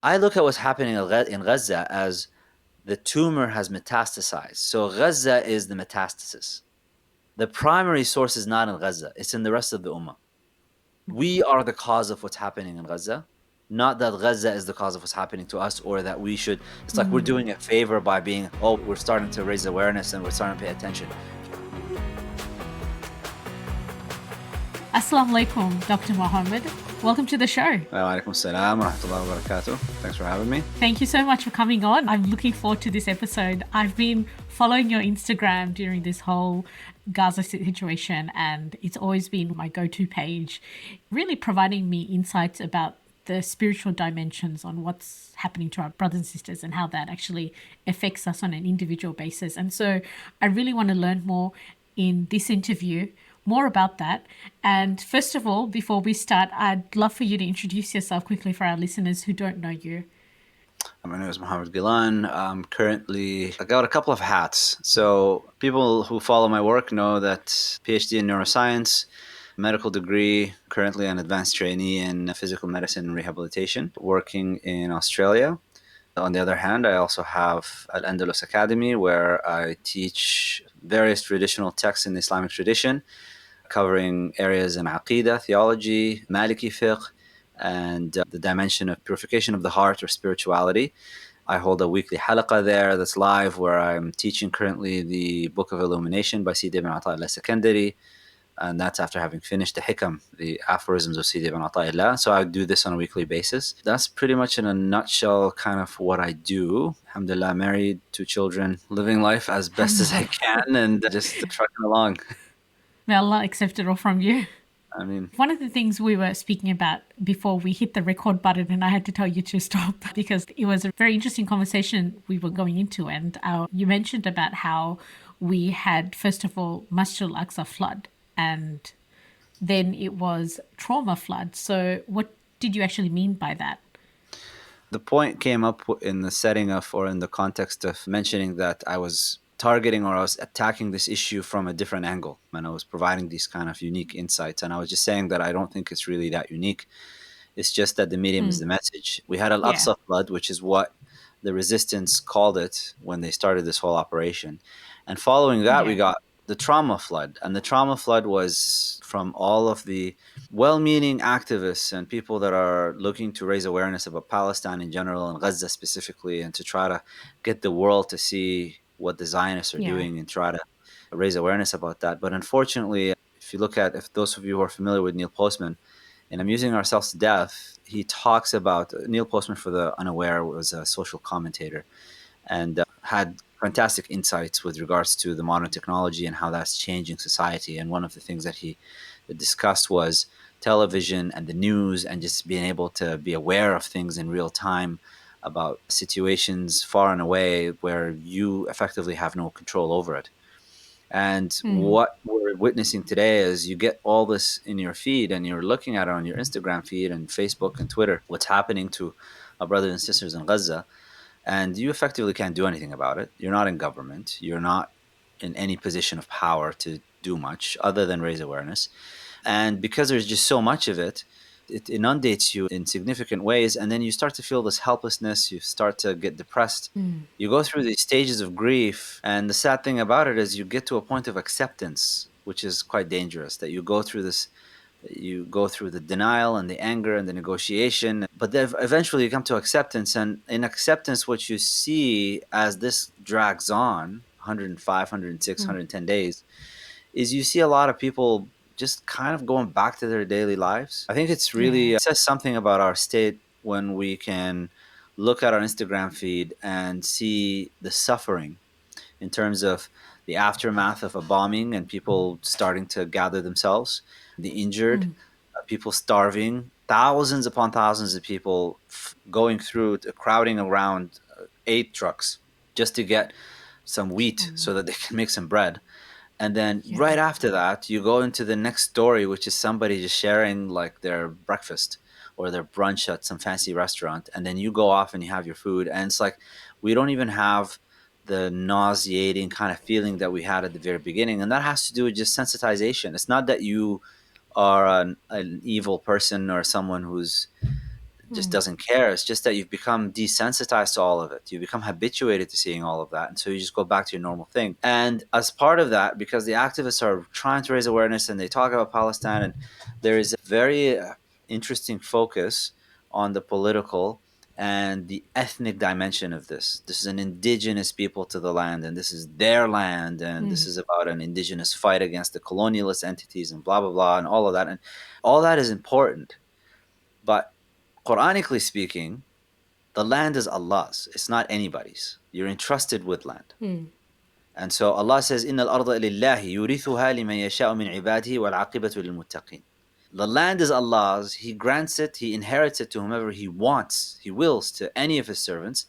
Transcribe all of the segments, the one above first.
I look at what's happening in Gaza as the tumor has metastasized. So Gaza is the metastasis. The primary source is not in Gaza, it's in the rest of the Ummah. We are the cause of what's happening in Gaza, not that Gaza is the cause of what's happening to us, or that we should. It's like we're doing a favor by being, oh, we're starting to raise awareness and we're starting to pay attention. Assalamu alaikum, Dr. Mohammed. Welcome to the show. Alaikum salam wa rahmatullahi wa barakatuh. Thanks for having me. Thank you so much for coming on. I'm looking forward to this episode. I've been following your Instagram during this whole Gaza situation, and it's always been my go-to page, really providing me insights about the spiritual dimensions on what's happening to our brothers and sisters and how that actually affects us on an individual basis. And so I really want to learn more in this interview more about that. And first of all, before we start, I'd love for you to introduce yourself quickly for our listeners who don't know you. My name is Mohamed Ghilan. I got a couple of hats. So people who follow my work know that PhD in neuroscience, medical degree, currently an advanced trainee in physical medicine and rehabilitation, working in Australia. On the other hand, I also have Al-Andalus Academy, where I teach various traditional texts in the Islamic tradition, covering areas in Aqidah, theology, Maliki fiqh, and the dimension of purification of the heart or spirituality. I hold a weekly halaqah there that's live, where I'm teaching currently the Book of Illumination by Sidi ibn Ata'illah Secondary, and that's after having finished the hikam, the aphorisms of Sidi ibn Ata'illah. So I do this on a weekly basis. That's pretty much in a nutshell kind of what I do. Alhamdulillah, married, 2 children, living life as best as I can, and just trucking along. May Allah accept it all from you. I mean, one of the things we were speaking about before we hit the record button, and I had to tell you to stop because it was a very interesting conversation we were going into. And you mentioned about how we had, first of all, Masjid al-Aqsa flood, and then it was trauma flood. So what did you actually mean by that? The point came up in the setting of, or in the context of mentioning that I was targeting, or I was attacking this issue from a different angle, and I was providing these kind of unique insights. And I was just saying that I don't think it's really that unique. It's just that the medium is the message. We had Yeah. Al-Aqsa flood, which is what the resistance called it when they started this whole operation. And following that, we Yeah. got the trauma flood. And the trauma flood was from all of the well-meaning activists and people that are looking to raise awareness about Palestine in general and Gaza specifically, and to try to get the world to see what the Zionists are Yeah. doing and try to raise awareness about that. But unfortunately, if those of you who are familiar with Neil Postman, in Amusing Ourselves to Death, he talks about Neil Postman, for the unaware, was a social commentator and had fantastic insights with regards to the modern technology and how that's changing society. And one of the things that he discussed was television and the news, and just being able to be aware of things in real time about situations far and away where you effectively have no control over it. And what we're witnessing today is you get all this in your feed, and you're looking at it on your Instagram feed and Facebook and Twitter, what's happening to our brothers and sisters in Gaza. And you effectively can't do anything about it. You're not in government. You're not in any position of power to do much other than raise awareness. And because there's just so much of it, it inundates you in significant ways. And then you start to feel this helplessness. You start to get depressed. You go through these stages of grief. And the sad thing about it is you get to a point of acceptance, which is quite dangerous, that you go through the denial and the anger and the negotiation, but then eventually you come to acceptance. And in acceptance, what you see as this drags on 105, 106, 110 days, is you see a lot of people just kind of going back to their daily lives. I think it's really Yeah. says something about our state when we can look at our Instagram feed and see the suffering in terms of the aftermath of a bombing and people starting to gather themselves, the injured, people starving, thousands upon thousands of people going through, crowding around aid trucks just to get some wheat so that they can make some bread. And then Yeah. right after that, you go into the next story, which is somebody just sharing like their breakfast or their brunch at some fancy restaurant. And then you go off and you have your food. And it's like, we don't even have the nauseating kind of feeling that we had at the very beginning. And that has to do with just sensitization. It's not that you are an evil person or someone who's just doesn't care. It's just that you've become desensitized to all of it. You become habituated to seeing all of that. And so you just go back to your normal thing. And as part of that, because the activists are trying to raise awareness and they talk about Palestine, and there is a very interesting focus on the political and the ethnic dimension of this. This is an indigenous people to the land, and this is their land, and this is about an indigenous fight against the colonialist entities, and blah, blah, blah, and all of that. And all that is important. But Quranically speaking, the land is Allah's. It's not anybody's. You're entrusted with land. And so Allah says, إِنَّ الْأَرْضَ لِلَّهِ يُورِثُهَا لِمَن يَشَاءُ مِنْ عِبَادِهِ وَالْعَاقِبَةُ لِلْمُتَّقِينَ. The land is Allah's. He grants it, He inherits it to whomever He wants, He wills, to any of His servants.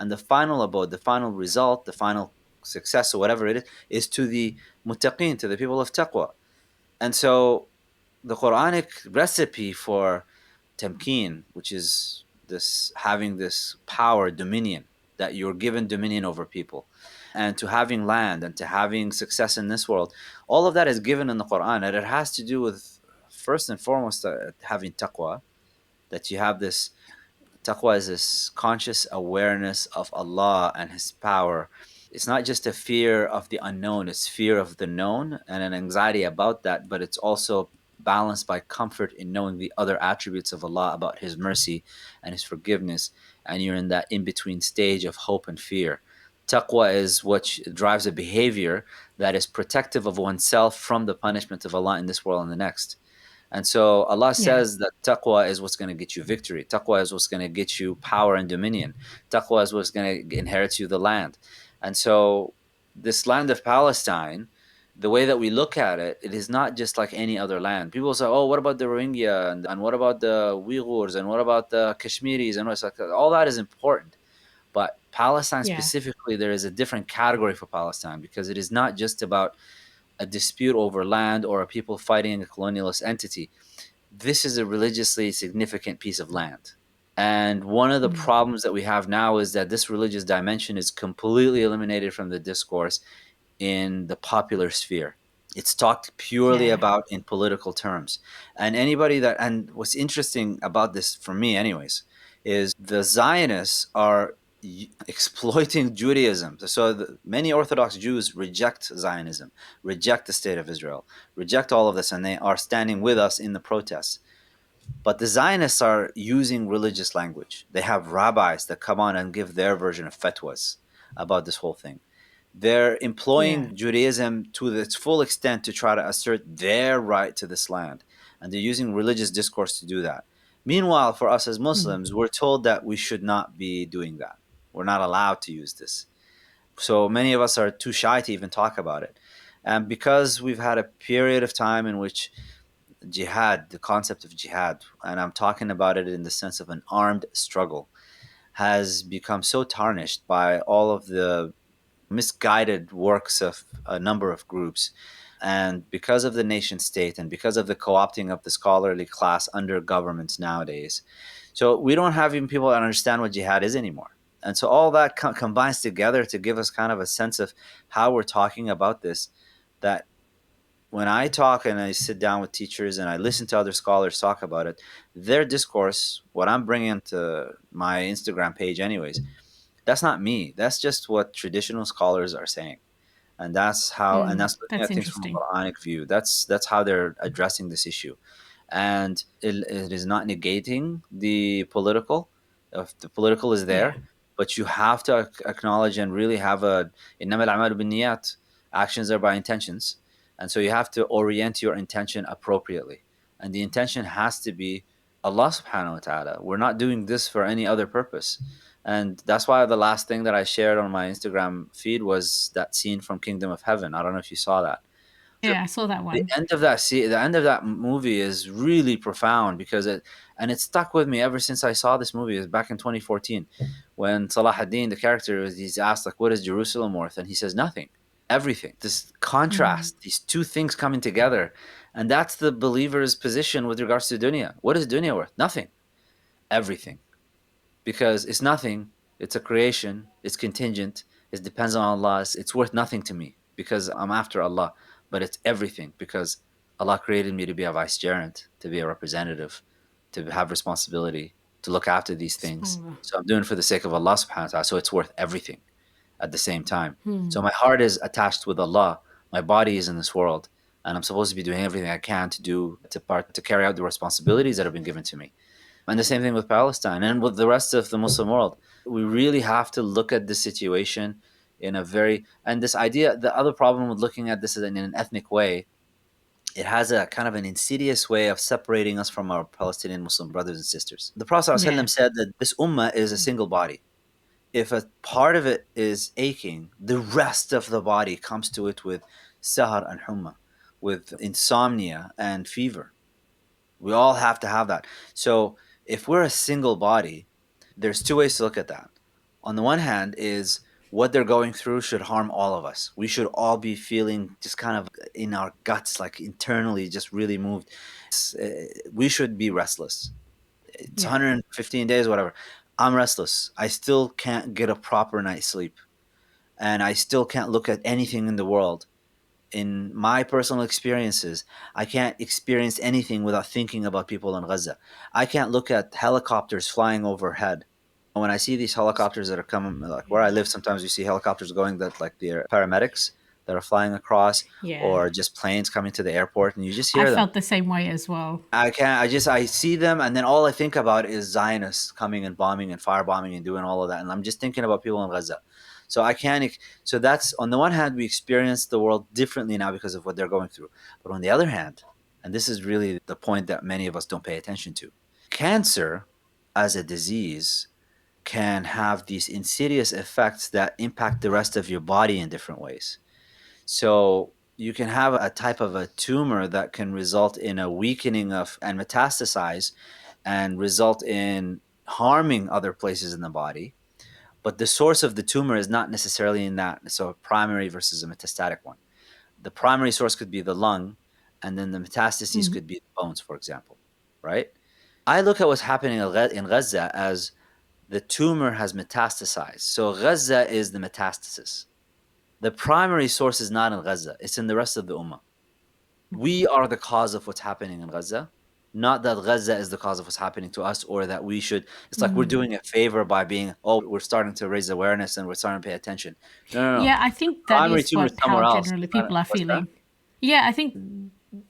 And the final abode, the final result, the final success, or whatever it is to the muttaqeen, to the people of taqwa. And so the Quranic recipe for tamkeen, which is this having this power, dominion, that you're given dominion over people, and to having land and to having success in this world, all of that is given in the Quran, and it has to do with first and foremost having taqwa, that you have this. Taqwa is this conscious awareness of Allah and His power. It's not just a fear of the unknown, it's fear of the known and an anxiety about that, but it's also balanced by comfort in knowing the other attributes of Allah about His mercy and His forgiveness. And you're in that in between stage of hope and fear. Taqwa is what drives a behavior that is protective of oneself from the punishment of Allah in this world and the next. And so Allah Yeah. says that taqwa is what's going to get you victory. Taqwa is what's going to get you power and dominion. Taqwa is what's going to inherit you the land. And so this land of Palestine, the way that we look at it, it is not just like any other land. People say, oh, what about the Rohingya? And what about the Uyghurs? And what about the Kashmiris? And what's like, all that is important. But Palestine Yeah. specifically, there is a different category for Palestine because it is not just about a dispute over land or a people fighting a colonialist entity. This is a religiously significant piece of land. And one of the problems that we have now is that this religious dimension is completely eliminated from the discourse in the popular sphere. It's talked purely Yeah. about in political terms. And anybody that, and what's interesting about this for me, anyways, is the Zionists are exploiting Judaism. So many Orthodox Jews reject Zionism, reject the state of Israel, reject all of this, and they are standing with us in the protests. But the Zionists are using religious language. They have rabbis that come on and give their version of fatwas about this whole thing. They're Yeah. employing Judaism to its full extent to try to assert their right to this land. And they're using religious discourse to do that. Meanwhile, for us as Muslims, we're told that we should not be doing that. We're not allowed to use this. So many of us are too shy to even talk about it. And because we've had a period of time in which jihad, the concept of jihad, and I'm talking about it in the sense of an armed struggle, has become so tarnished by all of the misguided works of a number of groups. And because of the nation state and because of the co opting of the scholarly class under governments nowadays, so we don't have even people that understand what jihad is anymore. And so all that combines together to give us kind of a sense of how we're talking about this. That when I talk and I sit down with teachers and I listen to other scholars talk about it, their discourse, what I'm bringing to my Instagram page, anyways, that's not me. That's just what traditional scholars are saying, and that's how. And that's looking That's at things from a interesting. Quranic view. That's how they're addressing this issue, and it is not negating the political. If the political is Yeah. there, but you have to acknowledge and really have a إنما الأعمال بالنيات. Actions are by intentions, and so you have to orient your intention appropriately, and the intention has to be Allah subhanahu wa ta'ala. We're not doing this for any other purpose. And that's why the last thing that I shared on my Instagram feed was that scene from Kingdom of Heaven. I don't know if you saw that. So Yeah, I saw that one. the end of that movie is really profound because it stuck with me ever since I saw this movie. It was back in 2014 when Salah ad-Din, the character, he's asked like, "What is Jerusalem worth?" And he says, "Nothing, everything." This contrast, these two things coming together, and that's the believer's position with regards to dunya. What is dunya worth? Nothing, everything, because it's nothing. It's a creation. It's contingent. It depends on Allah. It's worth nothing to me because I'm after Allah. But it's everything because Allah created me to be a vicegerent, to be a representative, to have responsibility. to look after these things. SubhanAllah. So I'm doing it for the sake of Allah subhanahu wa ta'ala. So it's worth everything at the same time. So my heart is attached with Allah. My body is in this world. And I'm supposed to be doing everything I can to do to carry out the responsibilities that have been given to me. And the same thing with Palestine and with the rest of the Muslim world. We really have to look at this situation in a very, and this idea, the other problem with looking at this in an ethnic way, it has a kind of an insidious way of separating us from our Palestinian Muslim brothers and sisters. The Prophet Yeah. ﷺ said that this ummah is a single body. If a part of it is aching, the rest of the body comes to it with sahar and humma, with insomnia and fever. We all have to have that. So if we're a single body, there's two ways to look at that. On the one hand is what they're going through should harm all of us. We should all be feeling just kind of in our guts, like internally, just really moved. We should be restless. It's Yeah. 115 days, whatever. I'm restless. I still can't get a proper night's sleep. And I still can't look at anything in the world. In my personal experiences, I can't experience anything without thinking about people in Gaza. I can't look at helicopters flying overhead. When I see these helicopters that are coming, like where I Yeah. live, sometimes you see helicopters going that like they're paramedics that are flying across, Yeah. or just planes coming to the airport, and you just I hear them. felt the same way as well. I can't. I see them, and then all I think about is Zionists coming and bombing and firebombing and doing all of that, and I'm just thinking about people in Gaza. So I can't. So that's on the one hand, we experience the world differently now because of what they're going through. But on the other hand, and this is really the point that many of us don't pay attention to, cancer as a disease can have these insidious effects that impact the rest of your body in different ways. So you can have a type of a tumor that can result in a weakening of and metastasize and result in harming other places in the body. But the source of the tumor is not necessarily in that. So a primary versus a metastatic one. The primary source could be the lung, and then the metastases Mm. could be the bones, for example. Right? I look at what's happening in Gaza as the tumor has metastasized. So Gaza is the metastasis. The primary source is not in Gaza, it's in the rest of the Ummah. We are the cause of what's happening in Gaza, not that Gaza is the cause of what's happening to us, or that we should. It's like we're Mm. doing a favor by being, oh, we're starting to raise awareness and we're starting to pay attention. No, no, no. Yeah, I The think that primary is tumor is what how somewhere else. generally It's not, people are what's that? feeling. Yeah, I think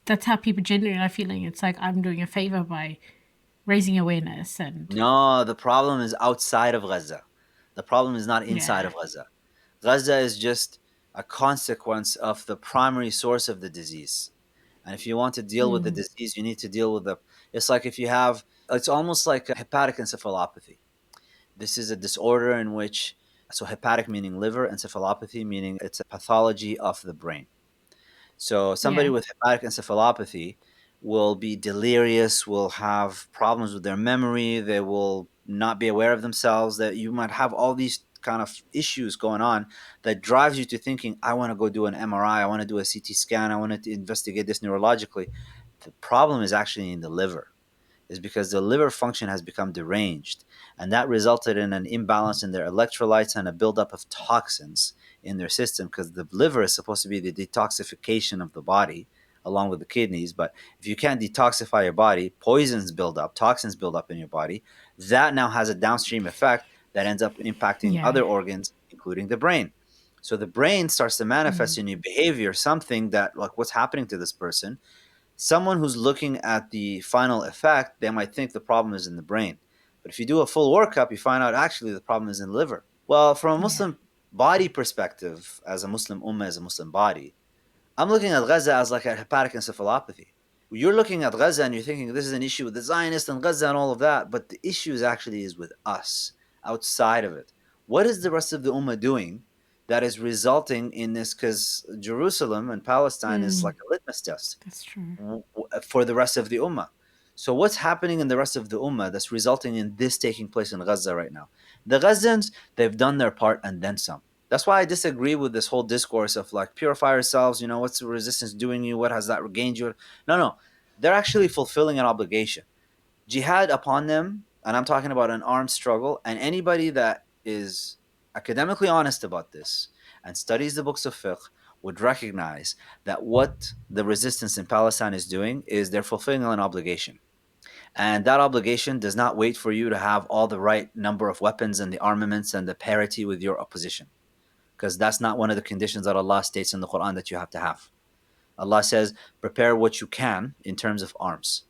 that's how people generally are feeling. It's like I'm doing a favor by raising awareness and No, the problem is outside of Gaza. The problem is not inside yeah. of Gaza. Gaza is just a consequence of the primary source of the disease. And if you want to deal with the Mm. disease, you need to deal with the. It's like if you have. It's almost like a hepatic encephalopathy. This is a disorder in which. So hepatic meaning liver, encephalopathy meaning it's a pathology of the brain. So somebody Yeah. with hepatic encephalopathy will be delirious, will have problems with their memory, they will not be aware of themselves, that you might have all these kind of issues going on that drives you to thinking, I want to go do an MRI, I want to do a CT scan, I want to investigate this neurologically. The problem is actually in the liver, is because the liver function has become deranged. And that resulted in an imbalance in their electrolytes and a buildup of toxins in their system, because the liver is supposed to be the detoxification of the body along with the kidneys. But if you can't detoxify your body, poisons build up, toxins build up in your body. That now has a downstream effect that ends up impacting Yeah. other organs, including the brain. So the brain starts to manifest Mm. in your behavior something that, like, what's happening to this person. Someone who's looking at the final effect, they might think the problem is in the brain. But if you do a full workup, you find out actually the problem is in the liver. Well, from a Yeah. Muslim body perspective, as a Muslim ummah, as a Muslim body, I'm looking at Gaza as like a hepatic encephalopathy. You're looking at Gaza and you're thinking this is an issue with the Zionists and Gaza and all of that, but the issue is actually is with us outside of it. What is the rest of the Ummah doing that is resulting in this? Because Jerusalem and Palestine is Mm. like a litmus test That's true. for the rest of the Ummah. So what's happening in the rest of the Ummah that's resulting in this taking place in Gaza right now? The Gazans, they've done their part and then some. That's why I disagree with this whole discourse of like purify yourselves, what's the resistance doing you? What has that regained you? No, no. They're actually fulfilling an obligation. Jihad upon them, and I'm talking about an armed struggle, and anybody that is academically honest about this and studies the books of fiqh would recognize that what the resistance in Palestine is doing is they're fulfilling an obligation. And that obligation does not wait for you to have all the right number of weapons and the armaments and the parity with your opposition, because that's not one of the conditions that Allah states in the Quran that you have to have. Allah says, prepare what you can in terms of arms.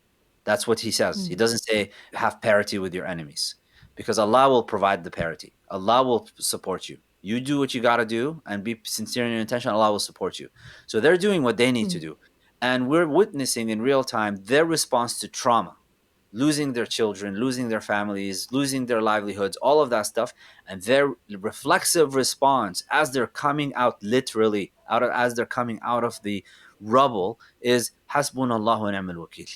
That's what He says. He Mm. doesn't say have parity with your enemies, because Allah will provide the parity. Allah will support you. You do what you got to do and be sincere in your intention. Allah will support you. So they're doing what they need to Mm. do. And we're witnessing in real time their response to trauma, losing their children, losing their families, losing their livelihoods, all of that stuff. And their reflexive response as they're coming out, literally out of, as they're coming out of the rubble, is Hasbunallahu wa ni'mal wakil.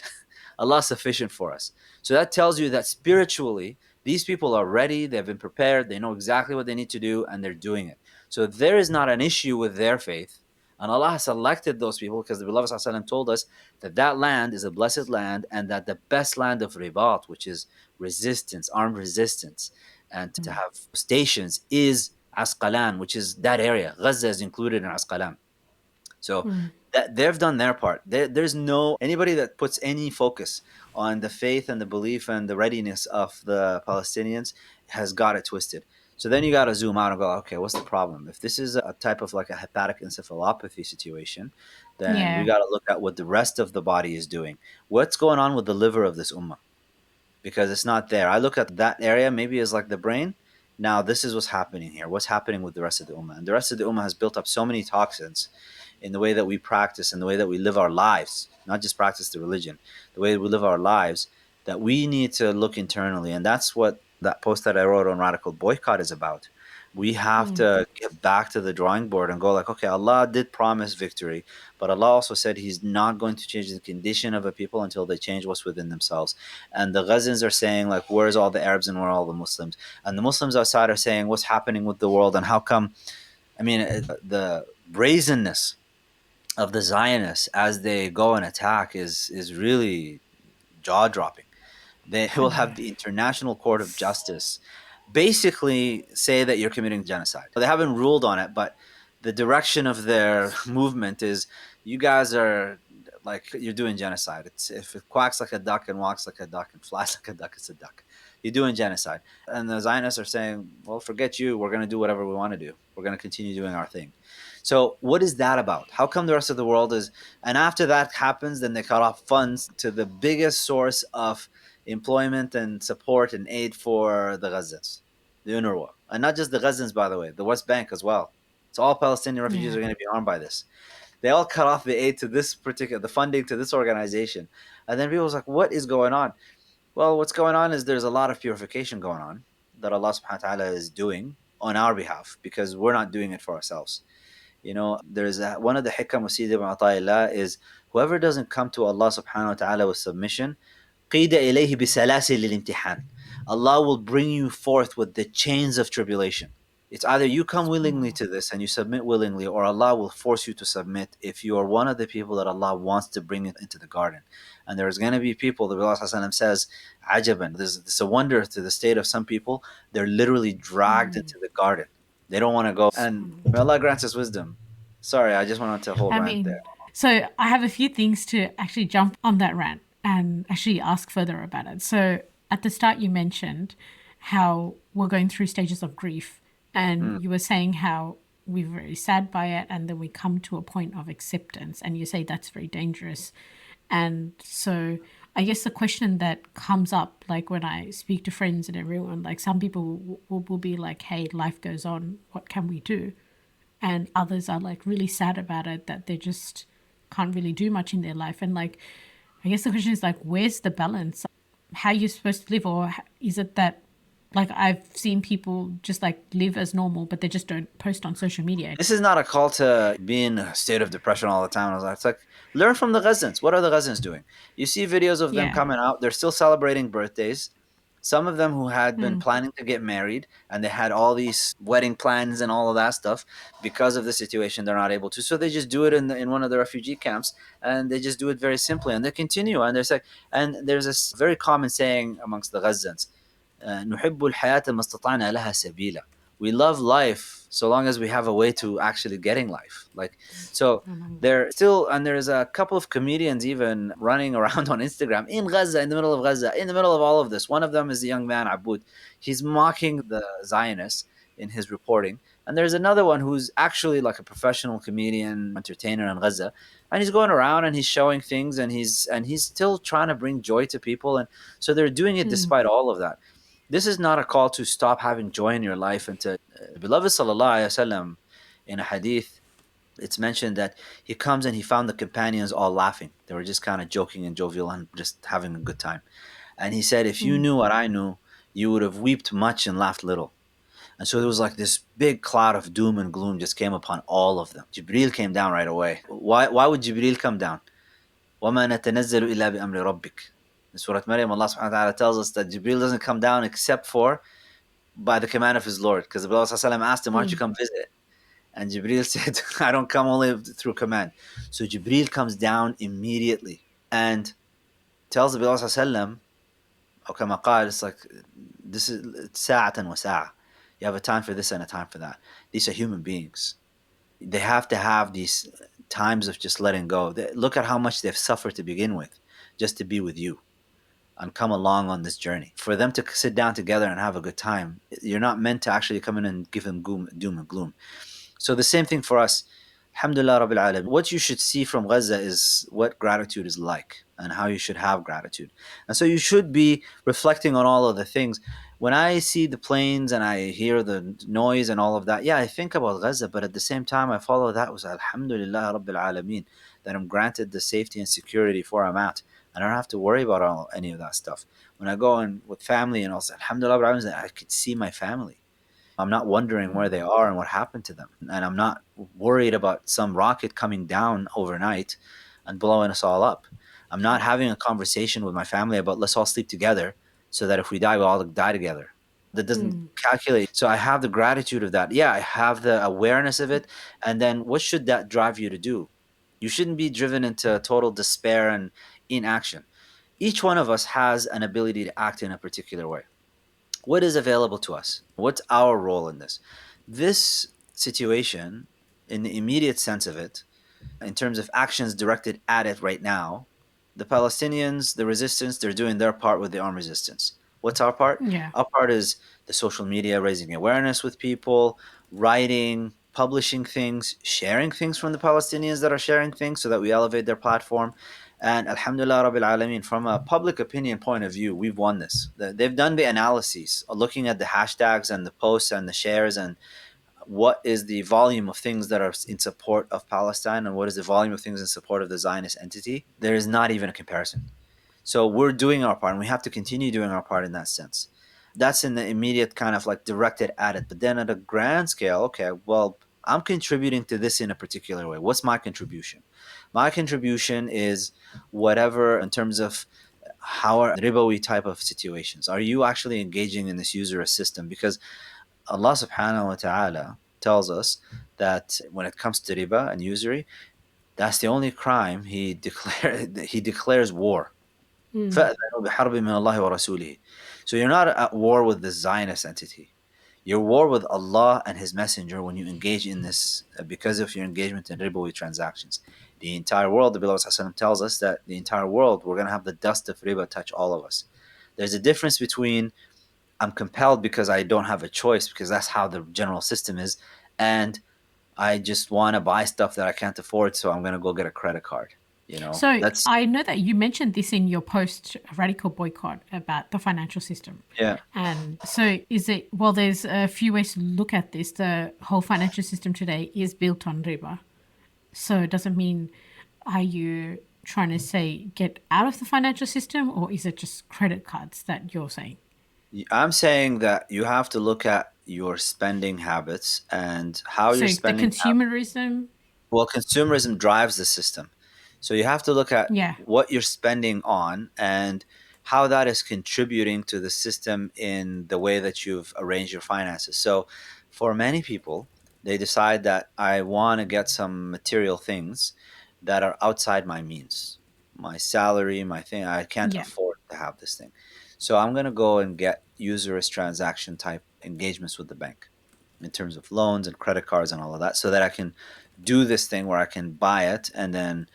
Allah is sufficient for us. So that tells you that spiritually, these people are ready, they've been prepared, they know exactly what they need to do, and they're doing it. So there is not an issue with their faith. And Allah has selected those people because the Beloved ﷺ told us that that land is a blessed land, and that the best land of ribat, which is resistance, armed resistance, and to have stations, is Asqalan, which is that area. Gaza is included in Asqalan. So Mm. that they've done their part. There's no anybody that puts any focus on the faith and the belief and the readiness of the Palestinians has got it twisted. So then you got to zoom out and go, okay, what's the problem? If this is a type of like a hepatic encephalopathy situation, then we Yeah. got to look at what the rest of the body is doing. What's going on with the liver of this ummah? Because it's not there. I look at that area maybe as like the brain. Now, this is what's happening here. What's happening with the rest of the ummah? And the rest of the ummah has built up so many toxins in the way that we practice and the way that we live our lives, not just practice the religion, the way we live our lives, that we need to look internally. And that's what that post that I wrote on Radical Boycott is about. We have Mm. to get back to the drawing board and go like, okay, Allah did promise victory, but Allah also said He's not going to change the condition of a people until they change what's within themselves. And the Ghazans are saying like, where's all the Arabs and where are all the Muslims? And the Muslims outside are saying, what's happening with the world and how come? I mean, the brazenness of the Zionists as they go and attack is really jaw dropping. They will have Yeah. the International Court of Justice basically say that you're committing genocide. They haven't ruled on it, but the direction of their movement is you guys are like you're doing genocide. It's if it quacks like a duck and walks like a duck and flies like a duck, it's a duck. You're doing genocide. And the Zionists are saying, well, forget you. We're going to do whatever we want to do. We're going to continue doing our thing. So, what is that about? How come the rest of the world is. And after that happens, then they cut off funds to the biggest source of employment and support and aid for the Gazans, the UNRWA. And not just the Gazans, by the way, the West Bank as well. So, all Palestinian refugees Yeah. are going to be harmed by this. They all cut off the aid to this particular, the funding to this organization. And then people was like, what is going on? Well, what's going on is there's a lot of purification going on that Allah subhanahu wa ta'ala is doing on our behalf because we're not doing it for ourselves. You know, there's one of the hikam of Sidi ibn Ata'illah is whoever doesn't come to Allah subhanahu wa ta'ala with submission, قِيدَ إِلَيْهِ بِسَلَاسِلِ الْإِمْتِحَانِ. Allah will bring you forth with the chains of tribulation. It's either you come willingly to this and you submit willingly, or Allah will force you to submit if you are one of the people that Allah wants to bring it into the garden. And there's going to be people, the Prophet ﷺ says, Ajaban, there's a wonder to the state of some people. They're literally dragged Mm. into the garden. They don't want to go. And may Allah grants us wisdom. Sorry, I just went on to a whole I rant there. mean, so I have a few things to actually jump on that rant and actually ask further about it. So at the start, you mentioned how we're going through stages of grief, Mm. and you were saying how we're very sad by it, and then we come to a point of acceptance, and you say that's very dangerous. And so I guess the question that comes up, like when I speak to friends and everyone, like some people will be like, hey, life goes on. What can we do? And others are like really sad about it, that they just can't really do much in their life. And like, I guess the question is like, where's the balance? How you're supposed to live, or is it that like I've seen people just like live as normal, but they just don't post on social media? This is not a call to be in a state of depression all the time. It's like, learn from the Ghazans. What are the Ghazans doing? You see videos of them Yeah. coming out. They're still celebrating birthdays. Some of them who had been Mm. planning to get married and they had all these wedding plans and all of that stuff because of the situation, they're not able to. So they just do it in one of the refugee camps and they just do it very simply and they continue. And there's like, and there's this very common saying amongst the Ghazans, نحب الحياة ما استطعنا لها سبيلا. We love life so long as we have a way to actually getting life. Like, so there still, and there's a couple of comedians even running around on Instagram in Gaza, in the middle of Gaza, in the middle of all of this. One of them is the young man Abud. He's mocking the Zionists in his reporting, and there's another one who's actually like a professional comedian, entertainer in Gaza, and he's going around and he's showing things, and he's still trying to bring joy to people, and so they're doing it despite all of that. This is not a call to stop having joy in your life and to the beloved sallallahu alaihi wasallam in a hadith. It's mentioned that he comes and he found the companions all laughing. They were just kind of joking and jovial and just having a good time. And he said, if you knew what I knew, you would have wept much and laughed little. And so there was like this big cloud of doom and gloom just came upon all of them. Jibril came down right away. Why would Jibril come down? وَمَا نَتَنَزَّلُ إِلَّا بِأَمْرِ رَبِّكَ. In Surah Maryam, Allah subhanahu wa ta'ala tells us that Jibril doesn't come down except for by the command of his Lord. Because the Prophet ﷺ asked him, why don't you come visit? And Jibril said, I don't come only through command. So Jibril comes down immediately and tells the Prophet ﷺ, or kama qal, it's like, this is sa'atan wa sa'a. You have a time for this and a time for that. These are human beings. They have to have these times of just letting go. Look at how much they've suffered to begin with, just to be with you and come along on this journey. For them to sit down together and have a good time, you're not meant to actually come in and give them doom and gloom. So the same thing for us. Alhamdulillah Rabbil Alamin. What you should see from Gaza is what gratitude is like and how you should have gratitude. And so you should be reflecting on all of the things. When I see the planes and I hear the noise and all of that, yeah, I think about Gaza, but at the same time, I follow that with Alhamdulillah Rabbil Alamin, that I'm granted the safety and security for I'm at. I don't have to worry about any of that stuff. When I go in with family and also, Alhamdulillah Rabbil Alamin, I could see my family. I'm not wondering where they are and what happened to them. And I'm not worried about some rocket coming down overnight and blowing us all up. I'm not having a conversation with my family about let's all sleep together so that if we die, we all die together. That doesn't calculate. So I have the gratitude of that. Yeah, I have the awareness of it. And then what should that drive you to do? You shouldn't be driven into total despair and inaction. Each one of us has an ability to act in a particular way. What is available to us? What's our role in this? This situation, in the immediate sense of it, in terms of actions directed at it right now, the Palestinians, the resistance, they're doing their part with the armed resistance. What's our part? Yeah. Our part is the social media, raising awareness with people, writing, publishing things, sharing things from the Palestinians that are sharing things so that we elevate their platform. And Alhamdulillah Rabbil Alameen, from a public opinion point of view, we've won this. They've done the analyses, looking at the hashtags and the posts and the shares and what is the volume of things that are in support of Palestine and what is the volume of things in support of the Zionist entity. There is not even a comparison. So we're doing our part and we have to continue doing our part in that sense. That's in the immediate kind of like directed at it. But then at a grand scale, okay, well, I'm contributing to this in a particular way. What's my contribution? My contribution is whatever in terms of how are ribawi type of situations. Are you actually engaging in this user system? Because Allah subhanahu wa ta'ala tells us that when it comes to riba and usury, that's the only crime he declares war. فَأْذَنُوا بِحَرْبٍ مِّنَ اللَّهِ وَرَسُولِهِ. So you're not at war with the Zionist entity. You're at war with Allah and His Messenger when you engage in this because of your engagement in ribawi transactions. The entire world, the Prophet ﷺ tells us that the entire world, we're going to have the dust of riba touch all of us. There's a difference between I'm compelled because I don't have a choice because that's how the general system is, and I just want to buy stuff that I can't afford, so I'm going to go get a credit card. So That's I know that you mentioned this in your post, Radical Boycott, about the financial system. yeah. And so is it, well, there's a few ways to look at this. The whole financial system today is built on riba. So it doesn't mean, are you trying to say get out of the financial system, or is it just credit cards that you're saying? I'm saying that you have to look at your spending habits and how So you're the spending. consumerism, Well, consumerism drives the system. So you have to look at yeah, what you're spending on and how that is contributing to the system in the way that you've arranged your finances. So for many people, they decide that I want to get some material things that are outside my means. My salary, my thing, I can't yeah. afford to have this thing. So I'm going to go and get usurious transaction type engagements with the bank. in terms of loans and credit cards and all of that, so that I can do this thing where I can buy it and then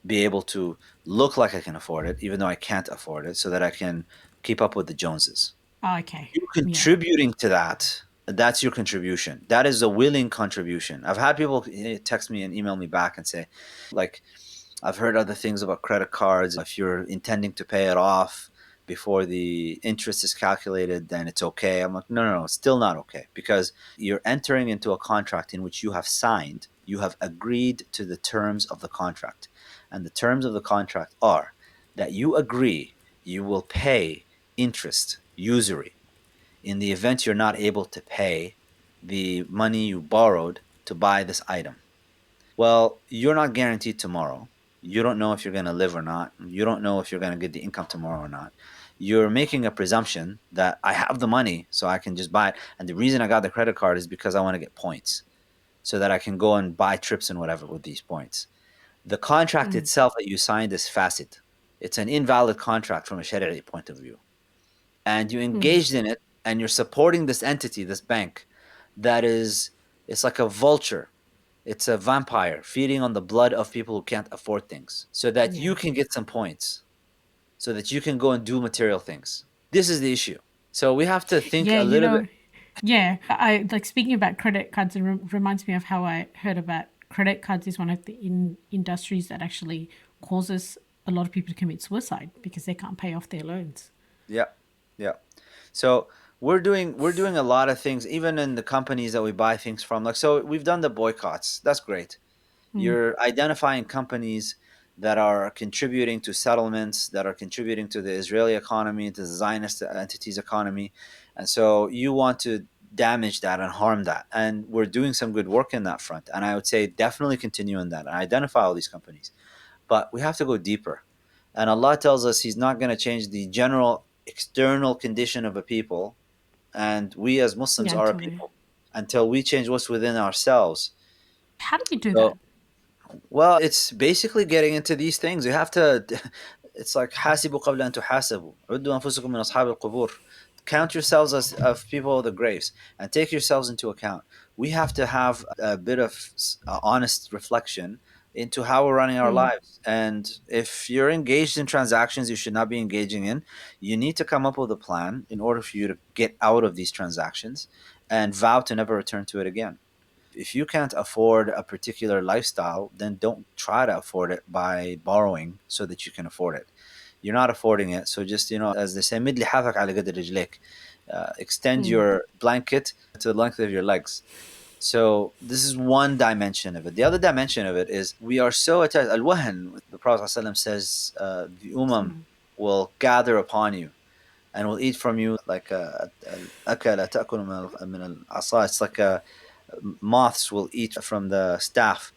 be able to look like I can afford it, even though I can't afford it, so that I can keep up with the Joneses. Oh, okay. You Yeah. contributing to that, that's your contribution. That is a willing contribution. I've had people text me and email me back and say, like, I've heard other things about credit cards. If you're intending to pay it off before the interest is calculated, then it's okay. I'm like, no, no, no, it's still not okay, because you're entering into a contract in which you have signed, you have agreed to the terms of the contract. And the terms of the contract are that you agree you will pay interest, usury, in the event you're not able to pay the money you borrowed to buy this item. Well, you're not guaranteed tomorrow. You don't know if you're going to live or not. You don't know if you're going to get the income tomorrow or not. You're making a presumption that I have the money, so I can just buy it. And the reason I got the credit card is because I want to get points so that I can go and buy trips and whatever with these points. The contract Mm. itself that you signed is facet. It's an invalid contract from a Sharia point of view. And you Mm. engaged in it, and you're supporting this entity, this bank, that is, it's like a vulture, it's a vampire feeding on the blood of people who can't afford things so that you Yeah. can get some points, so that you can go and do material things. This is the issue. So we have to think Yeah, a little bit. yeah. I like speaking about credit cards. It reminds me of how I heard about credit cards is one of the industries that actually causes a lot of people to commit suicide because they can't pay off their loans. Yeah. Yeah. So we're doing a lot of things, even in the companies that we buy things from. Like, so we've done the boycotts. That's great. Mm. You're identifying companies that are contributing to settlements, that are contributing to the Israeli economy, to the Zionist entities' economy. And so you want to damage that and harm that. And we're doing some good work in that front. And I would say definitely continue in that and identify all these companies. But we have to go deeper. And Allah tells us He's not going to change the general external condition of a people. And we as Muslims Yeah, are a until we. people until we change what's within ourselves. How do you do So, that? well, it's basically getting into these things. You have to. It's like حاسبوا قبل أن تحاسبوا. عدوا أنفسكم من أصحاب القبور. Count yourselves as of people of the graves and take yourselves into account. We have to have a bit of honest reflection into how we're running our Mm. lives. And if you're engaged in transactions you should not be engaging in, you need to come up with a plan in order for you to get out of these transactions and vow to never return to it again. If you can't afford a particular lifestyle, then don't try to afford it by borrowing so that you can afford it. You're not affording it, so just, as they say, مد لحافك على قدر رجليك. Extend Mm. your blanket to the length of your legs. So this is one dimension of it. The other dimension of it is we are so attached. Al-Wahan, the Prophet ﷺ says, the Ummam will gather upon you and will eat from you like أكل تأكل من العصا. It's like moths will eat from the staff.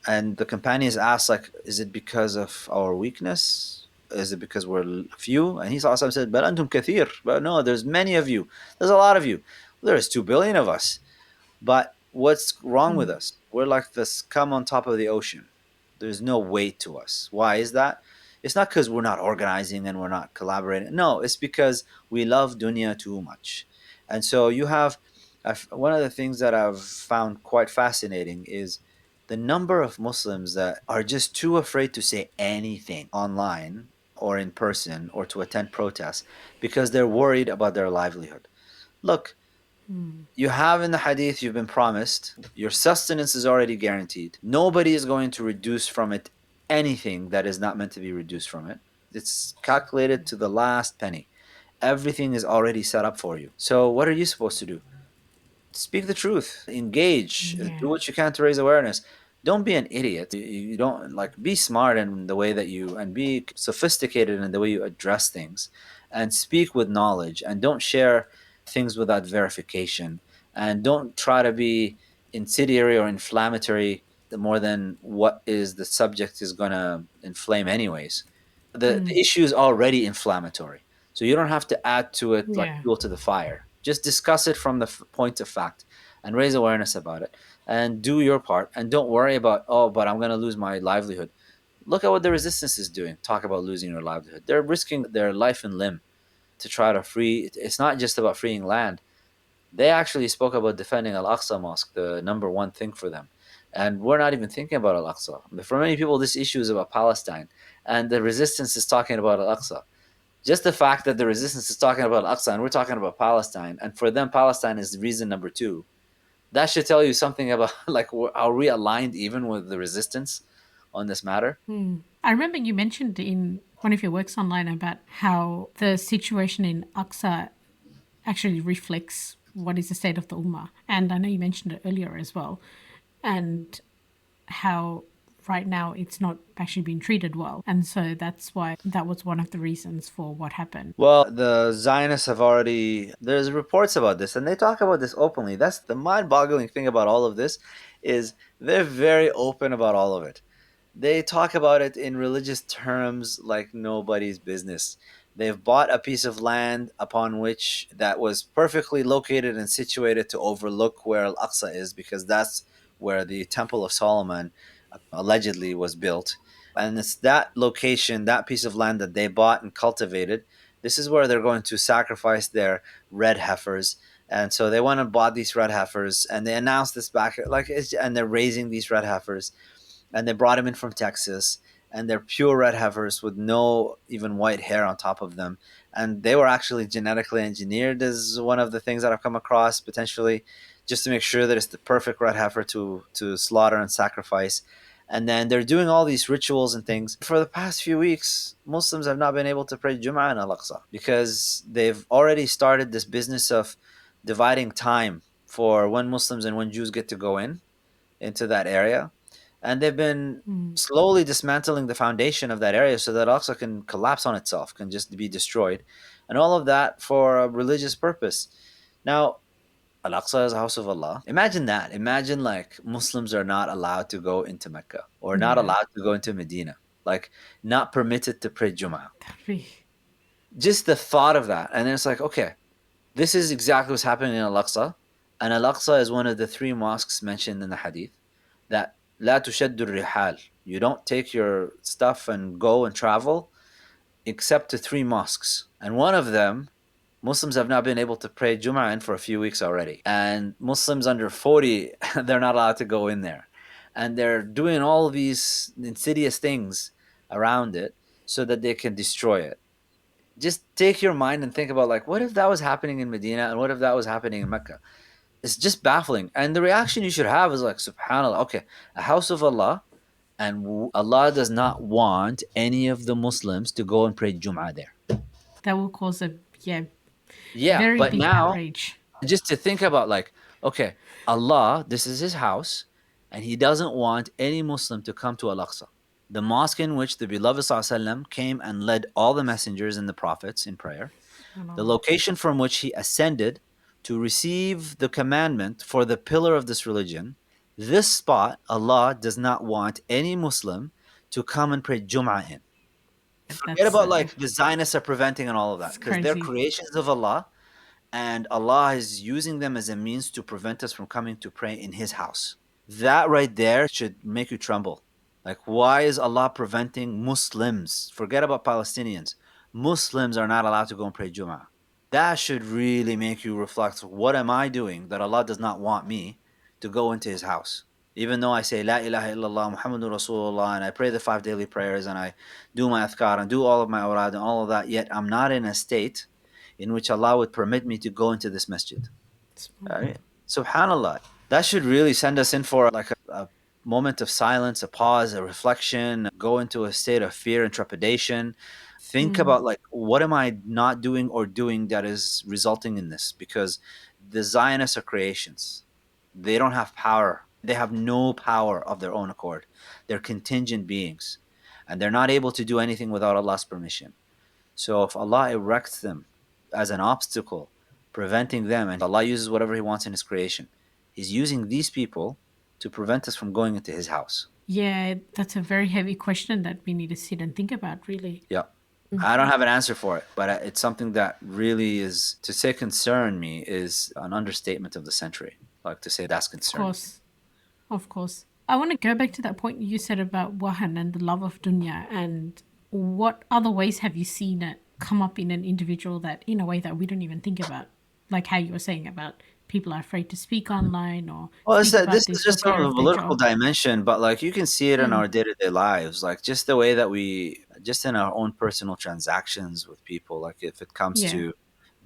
And the companions asked, like, is it because of our weakness? Is it because we're few? And he also said, "But antum kathir." But no, there's many of you. There's a lot of you. There's 2 billion of us. But what's wrong with Mm. us? We're like the scum on top of the ocean. There's no weight to us. Why is that? It's not because we're not organizing and we're not collaborating. No, it's because we love dunya too much. And so you have one of the things that I've found quite fascinating is the number of Muslims that are just too afraid to say anything online or in person or to attend protests because they're worried about their livelihood. Look, you have in the hadith, you've been promised, your sustenance is already guaranteed. Nobody is going to reduce from it anything that is not meant to be reduced from it. It's calculated to the last penny. Everything is already set up for you. So what are you supposed to do? Speak the truth, engage, do Yeah. what you can to raise awareness. Don't be an idiot. You don't, like, be smart in the way that you, and be sophisticated in the way you address things, and speak with knowledge, and don't share things without verification, and don't try to be incendiary or inflammatory more than what is the subject is going to inflame anyways. The Mm. issue is already inflammatory, so you don't have to add to it like Yeah. fuel to the fire. Just discuss it from the point of fact and raise awareness about it and do your part, and don't worry about, oh, but I'm going to lose my livelihood. Look at what the resistance is doing. Talk about losing your livelihood. They're risking their life and limb to try to free. It's not just about freeing land. They actually spoke about defending Al Aqsa Mosque, the number one thing for them. And we're not even thinking about Al Aqsa. But for many people, this issue is about Palestine. And the resistance is talking about Al Aqsa. Just the fact that the resistance is talking about Al Aqsa and we're talking about Palestine, and for them, Palestine is reason number two, that should tell you something about, like, are we aligned even with the resistance on this matter? I remember you mentioned in one of your works online about how the situation in Aqsa actually reflects what is the state of the Ummah. And I know you mentioned it earlier as well. And how right now it's not actually being treated well. And so that's why that was one of the reasons for what happened. Well, the Zionists have already, there's reports about this, and they talk about this openly. That's the mind-boggling thing about all of this, is they're very open about all of it. They talk about it in religious terms like nobody's business. They've bought a piece of land upon which that was perfectly located and situated to overlook where Al Aqsa is, because that's where the Temple of Solomon allegedly was built. And it's that location, that piece of land that they bought and cultivated. This is where they're going to sacrifice their red heifers. And so they went and bought these red heifers, and they announced this back, and they're raising these red heifers, and they brought them in from Texas, and they're pure red heifers with no even white hair on top of them. And they were actually genetically engineered, as one of the things that I've come across potentially, just to make sure that it's the perfect red heifer to slaughter and sacrifice. And then they're doing all these rituals and things. For the past few weeks, Muslims have not been able to pray Jum'ah in Al-Aqsa because they've already started this business of dividing time for when Muslims and when Jews get to go into that area. And they've been slowly dismantling the foundation of that area so that Al-Aqsa can collapse on itself, can just be destroyed. And all of that for a religious purpose. Now, Al-Aqsa is a house of Allah. Imagine that. Imagine, like, Muslims are not allowed to go into Mecca or not Yeah, allowed to go into Medina, like not permitted to pray Jum'ah. that'd be Just the thought of that. And then it's like, okay, this is exactly what's happening in Al-Aqsa. And Al-Aqsa is one of the three mosques mentioned in the hadith that لا تشد الرحال. You don't take your stuff and go and travel except to three mosques. And one of them, Muslims have not been able to pray Jum'ah in for a few weeks already. And Muslims under 40, they're not allowed to go in there. And they're doing all these insidious things around it so that they can destroy it. Just take your mind and think about, like, what if that was happening in Medina and what if that was happening in Mecca? It's just baffling. And the reaction you should have is like, subhanallah, okay, a house of Allah, and Allah does not want any of the Muslims to go and pray Jum'ah there. that will cause a Yeah, very but big now outrage. just to think about, like, okay, Allah, this is his house, and he doesn't want any Muslim to come to Al-Aqsa, the mosque in which the beloved Sallallahu came and led all the messengers and the prophets in prayer, the Subhanallah. location from which he ascended to receive the commandment for the pillar of this religion. This spot, Allah does not want any Muslim to come and pray Jum'ah in. Forget That's about, like, the Zionists are preventing and all of that, it's because they're crazy. creations of Allah, and Allah is using them as a means to prevent us from coming to pray in his house. That right there should make you tremble. Like, why is Allah preventing Muslims? Forget about Palestinians. Muslims are not allowed to go and pray Jum'ah. That should really make you reflect, what am I doing that Allah does not want me to go into his house? Even though I say La ilaha illallah Muhammadur Rasulullah, and I pray the 5 daily prayers, and I do my adhkar and do all of my awrad and all of that, yet I'm not in a state in which Allah would permit me to go into this masjid. Right? Subhanallah. That should really send us in for, like, a moment of silence, a pause, a reflection, go into a state of fear and trepidation. Think about, like, what am I not doing or doing that is resulting in this? Because the Zionists are creations. They don't have power. They have no power of their own accord. They're contingent beings. And they're not able to do anything without Allah's permission. So if Allah erects them as an obstacle, preventing them, and Allah uses whatever He wants in His creation, He's using these people to prevent us from going into His house. Yeah, that's a very heavy question that we need to sit and think about, really. Yeah. I don't have an answer for it, but it's something that really is, to say concern me is an understatement of the century. Like, to say that's Of concerning me. course. Of course. I want to go back to that point you said about Wahan and the love of dunya, and what other ways have you seen it come up in an individual that, in a way that we don't even think about? Like how you were saying about people are afraid to speak online or Well, speak this about is this for just fear sort of of a their political job. dimension, but like you can see it in Mm, our day to day lives, like just the way that just in our own personal transactions with people, like if it comes yeah. to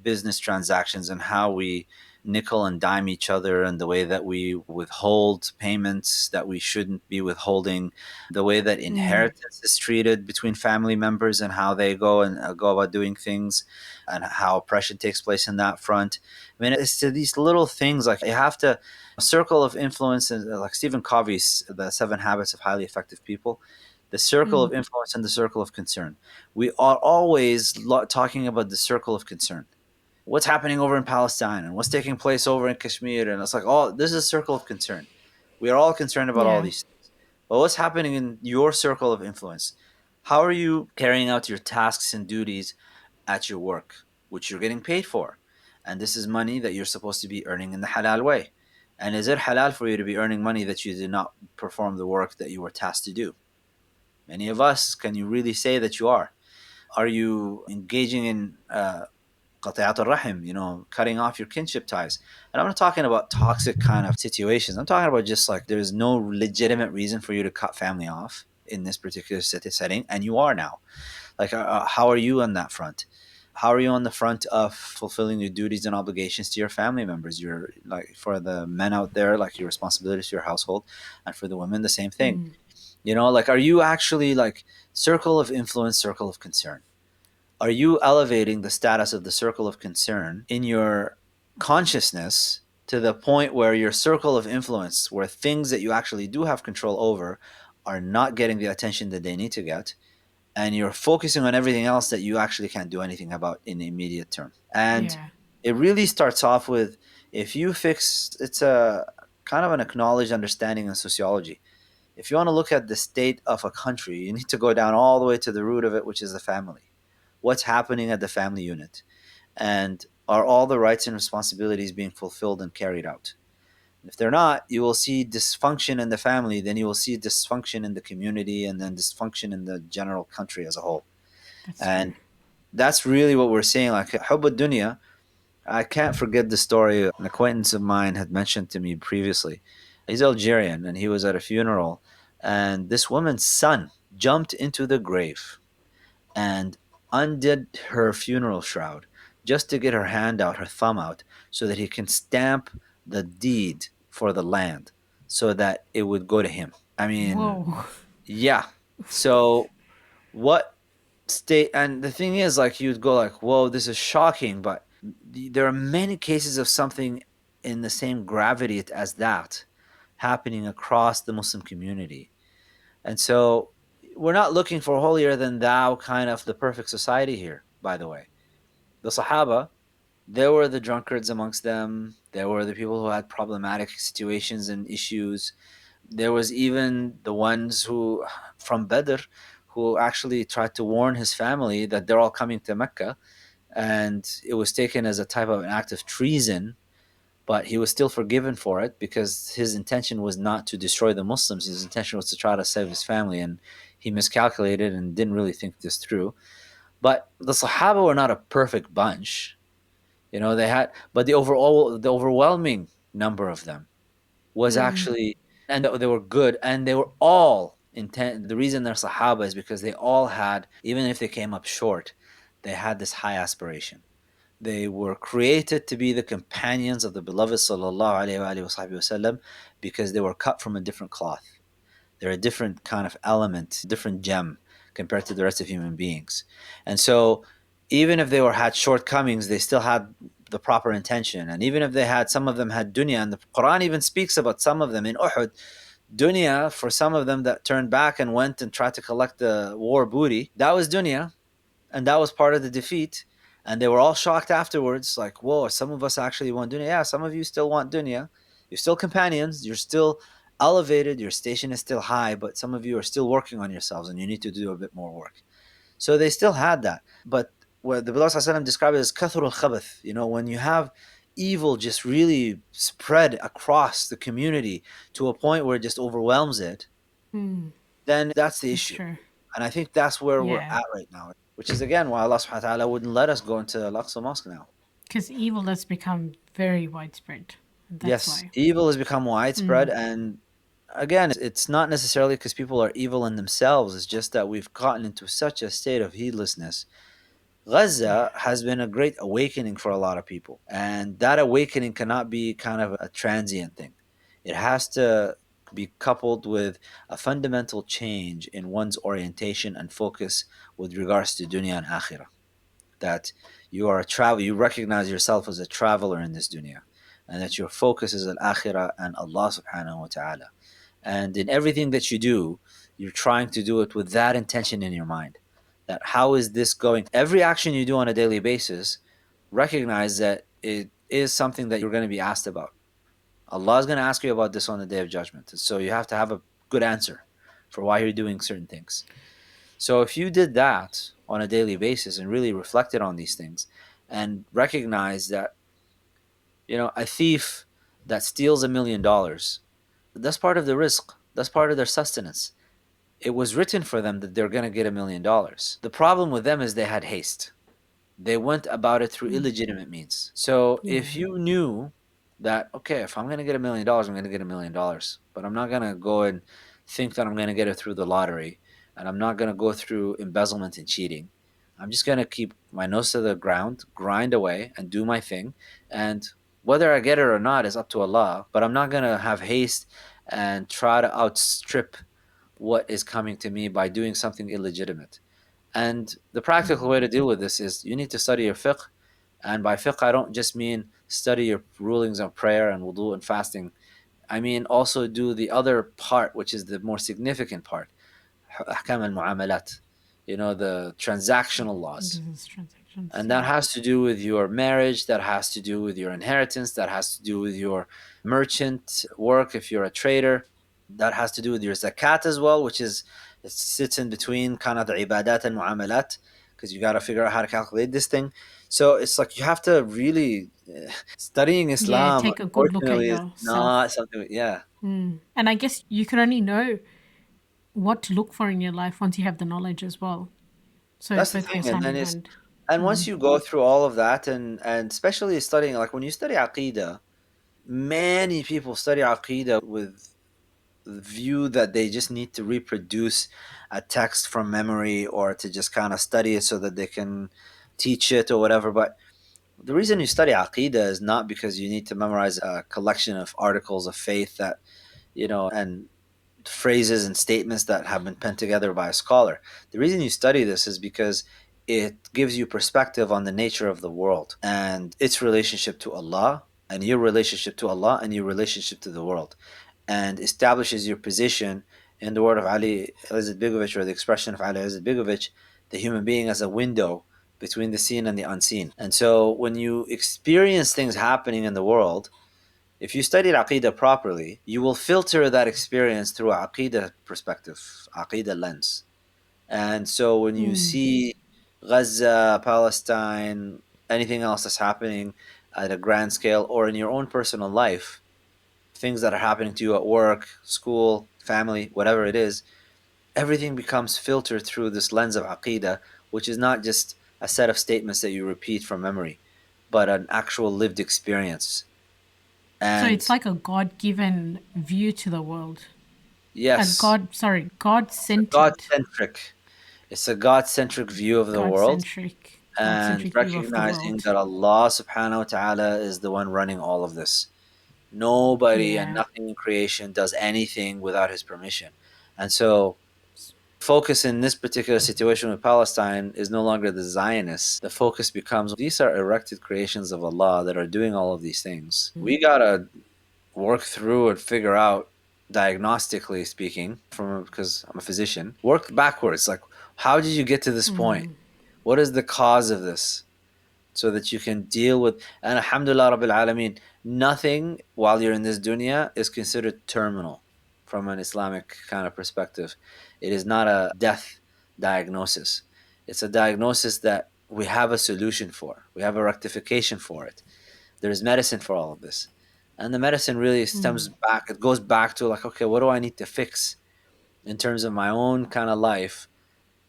business transactions and how we nickel and dime each other and the way that we withhold payments that we shouldn't be withholding, the way that Mm, inheritance is treated between family members and how they go and go about doing things and how oppression takes place in that front. I mean, it's to these little things like you have to a circle of influence, and like Stephen Covey's The Seven Habits of Highly Effective People, the circle mm, of influence and the circle of concern. We are always talking about the circle of concern. What's happening over in Palestine and what's taking place over in Kashmir, and it's like, oh, this is a circle of concern. We are all concerned about all yeah. these things. But what's happening in your circle of influence? How are you carrying out your tasks and duties at your work, which you're getting paid for? And this is money that you're supposed to be earning in the halal way. And is it halal for you to be earning money that you did not perform the work that you were tasked to do? Many of us, can you really say that you are? Are you engaging in qatiyat al-rahim, cutting off your kinship ties? And I'm not talking about toxic kind of situations. I'm talking about just like there's no legitimate reason for you to cut family off in this particular setting, and you are now. Like, how are you on that front? How are you on the front of fulfilling your duties and obligations to your family members? You're like for the men out there, like your responsibilities to your household, and for the women, the same thing. Mm, Like, are you actually like circle of influence, circle of concern? Are you elevating the status of the circle of concern in your consciousness to the point where your circle of influence, where things that you actually do have control over, are not getting the attention that they need to get? And you're focusing on everything else that you actually can't do anything about in the immediate term. And yeah. it really starts off with if you fix it's a kind of an acknowledged understanding in sociology. If you want to look at the state of a country, you need to go down all the way to the root of it, which is the family. What's happening at the family unit? And are all the rights and responsibilities being fulfilled and carried out? If they're not, you will see dysfunction in the family, then you will see dysfunction in the community, and then dysfunction in the general country as a whole. That's true. And that's really what we're saying. Like Hub Dunya, I can't forget the story an acquaintance of mine had mentioned to me previously. He's Algerian and he was at a funeral, and this woman's son jumped into the grave and undid her funeral shroud just to get her hand out, her thumb out, so that he can stamp the deed for the land so that it would go to him. I mean, Whoa. yeah. So what state, and the thing is, like, you'd go like, whoa, this is shocking, but there are many cases of something in the same gravity as that happening across the Muslim community. And so we're not looking for holier than thou kind of the perfect society here, by the way. The Sahaba, there were the drunkards amongst them, there were the people who had problematic situations and issues. There was even the ones who from Badr who actually tried to warn his family that they're all coming to Mecca, and it was taken as a type of an act of treason, but he was still forgiven for it because his intention was not to destroy the Muslims. His intention was to try to save his family, and he miscalculated and didn't really think this through. But the Sahaba were not a perfect bunch. They had, but the overwhelming number of them was Mm, actually, and they were good, and they were all intent. The reason they're Sahaba is because they all had, even if they came up short, they had this high aspiration. They were created to be the companions of the beloved sallallahu alaihi wasallam because they were cut from a different cloth. They're a different kind of element, different gem compared to the rest of human beings. And so even if they were had shortcomings, they still had the proper intention. And even if they had, some of them had dunya, and the Quran even speaks about some of them in Uhud. Dunya, for some of them that turned back and went and tried to collect the war booty, that was dunya, and that was part of the defeat. And they were all shocked afterwards, like, "Whoa! Some of us actually want dunya. Yeah, some of you still want dunya. You're still companions. You're still elevated. Your station is still high, but some of you are still working on yourselves, and you need to do a bit more work." So they still had that, but what the Prophet ﷺ described it as kathur al khabath. When you have evil just really spread across the community to a point where it just overwhelms it, mm, then that's the that's issue. true. And I think that's where we're Yeah. at right now, which is again why Allah subhanahu wa ta'ala wouldn't let us go into Al Aqsa Mosque now. Because evil has become very widespread. That's Yes, why. evil has become widespread, and again, it's not necessarily because people are evil in themselves. It's just that we've gotten into such a state of heedlessness. Gaza has been a great awakening for a lot of people, and that awakening cannot be kind of a transient thing. It has to be coupled with a fundamental change in one's orientation and focus with regards to dunya and akhirah. That you are a travel, you recognize yourself as a traveler in this dunya, and that your focus is al akhirah and Allah subhanahu wa ta'ala. And in everything that you do, you're trying to do it with that intention in your mind. That how is this going? Every action you do on a daily basis, recognize that it is something that you're going to be asked about. Allah is going to ask you about this on the day of judgment. So you have to have a good answer for why you're doing certain things. So if you did that on a daily basis and really reflected on these things and recognized that, a thief that steals $1 million, that's part of the risk. That's part of their sustenance. It was written for them that they're going to get $1 million. The problem with them is they had haste. They went about it through illegitimate means. So Yeah. if you knew that, okay, if I'm going to get $1 million, I'm going to get $1 million, but I'm not going to go and think that I'm going to get it through the lottery, and I'm not going to go through embezzlement and cheating. I'm just going to keep my nose to the ground, grind away, and do my thing. And whether I get it or not is up to Allah, but I'm not going to have haste and try to outstrip what is coming to me by doing something illegitimate. And the practical way to deal with this is you need to study your fiqh. And by fiqh, I don't just mean study your rulings on prayer and wudu and fasting. I mean also do the other part, which is the more significant part, ahkam al-mu'amalat, the transactional laws. Business transactions. And that Yeah. has to do with your marriage, that has to do with your inheritance, that has to do with your merchant work if you're a trader, that has to do with your zakat as well, which is it sits in between kind of the ibadat and muamalat, because you got to figure out how to calculate this thing. So it's like you have to really studying Yeah, Islam. take a good look at Unfortunately, is not yourself. something. Yeah, And I guess you can only know what to look for in your life once you have the knowledge as well. So it that's the both thing. goes And hand then in it's hand. and once you go through all of that, and especially studying, like when you study aqidah, many people study aqidah with the view that they just need to reproduce a text from memory or to just kind of study it so that they can teach it or whatever. But the reason you study aqidah is not because you need to memorize a collection of articles of faith that, and phrases and statements that have been penned together by a scholar. The reason you study this is because it gives you perspective on the nature of the world and its relationship to Allah, and your relationship to Allah and your relationship to the world, and establishes your position in the word of Ali Izzat Begovic, or the expression of Ali Izzat Begovic, the human being as a window between the seen and the unseen. And so when you experience things happening in the world, if you studied Aqidah properly, you will filter that experience through a Aqidah perspective, Aqidah lens. And so when you see Gaza, Palestine, anything else that's happening at a grand scale or in your own personal life, things that are happening to you at work, school, family, whatever it is, everything becomes filtered through this lens of Aqidah, which is not just a set of statements that you repeat from memory, but an actual lived experience. So it's And like a God given view to the world. A yes, God it's a centered, God-centric view of the world, God and centric view of the recognizing world. that Allah subhanahu wa ta'ala is the one running all of this. Nobody and Yeah. nothing in creation does anything without his permission. And so focus in this particular situation with Palestine is no longer the Zionists. The focus becomes these are erected creations of Allah that are doing all of these things. We gotta work through and figure out, diagnostically speaking, from because I'm a physician, work backwards. Like, how did you get to this point? What is the cause of this? So that you can deal with. And Alhamdulillah Rabbil Alameen, nothing while you're in this dunya is considered terminal from an Islamic kind of perspective. It is not a death diagnosis. It's a diagnosis that we have a solution for. We have a rectification for it. There's medicine for all of this. And the medicine really stems back, it goes back to like, okay, what do I need to fix in terms of my own kind of life,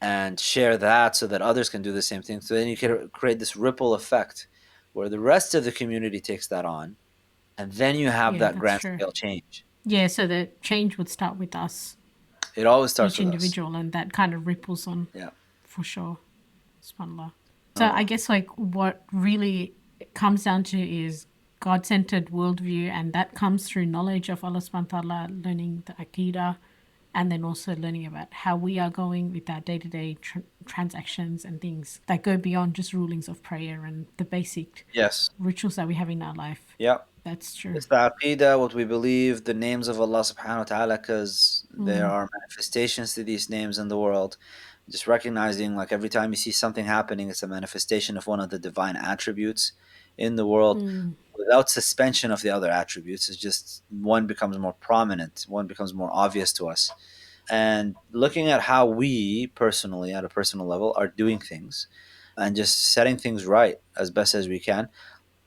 and share that so that others can do the same thing. So then you can create this ripple effect where the rest of the community takes that on, and then you have Yeah, that that's grand true. scale change. Yeah, so the change would start with us, It always starts each with us. individual, and that kind of ripples on Yeah. for sure. SubhanAllah. So I Allah. guess like what really it comes down to is God-centered worldview, and that comes through knowledge of Allah subhanahu wa ta'ala, learning the Aqidah, and then also learning about how we are going with our day-to-day transactions and things that go beyond just rulings of prayer and the basic Yes. rituals that we have in our life. Yeah. That's true. It's the aqidah, what we believe, the names of Allah subhanahu wa ta'ala, because there Mm, are manifestations to these names in the world. Just recognizing, like, every time you see something happening, it's a manifestation of one of the divine attributes in the world mm, without suspension of the other attributes. It's just one becomes more prominent, one becomes more obvious to us. And looking at how we personally, at a personal level, are doing things and just setting things right as best as we can,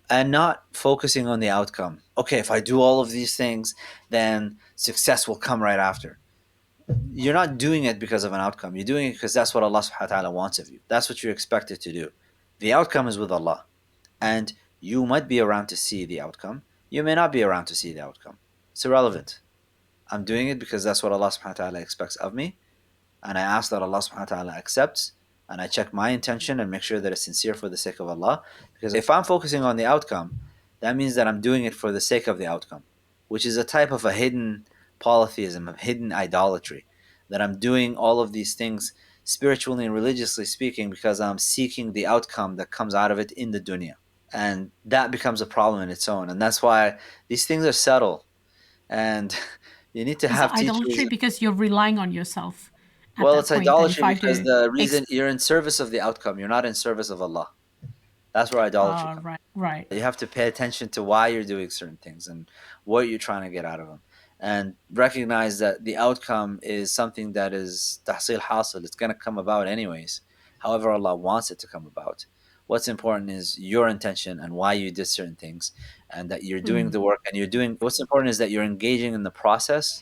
and not focusing on the outcome. Okay, if I do all of these things, then success will come right after. You're not doing it because of an outcome. You're doing it because that's what Allah subhanahu wa ta'ala wants of you. That's what you're expected to do. The outcome is with Allah. And you might be around to see the outcome. You may not be around to see the outcome. It's irrelevant. I'm doing it because that's what Allah subhanahu wa ta'ala expects of me, and I ask that Allah subhanahu wa ta'ala accepts, and I check my intention and make sure that it's sincere for the sake of Allah. Because if I'm focusing on the outcome, that means that I'm doing it for the sake of the outcome, which is a type of a hidden polytheism, a hidden idolatry. That I'm doing all of these things spiritually and religiously speaking because I'm seeking the outcome that comes out of it in the dunya. And that becomes a problem in its own. And that's why these things are subtle. And you need to it's have idolatry teachers. because you're relying on yourself at Well, that it's point. That if idolatry I because do the X, reason you're in service of the outcome, you're not in service of Allah. That's where idolatry comes. right, right. You have to pay attention to why you're doing certain things and what you're trying to get out of them, and recognize that the outcome is something that is tahsil hasil. It's going to come about anyways, however Allah wants it to come about. What's important is your intention and why you did certain things, and that you're doing Mm, the work, and you're doing what's important is that you're engaging in the process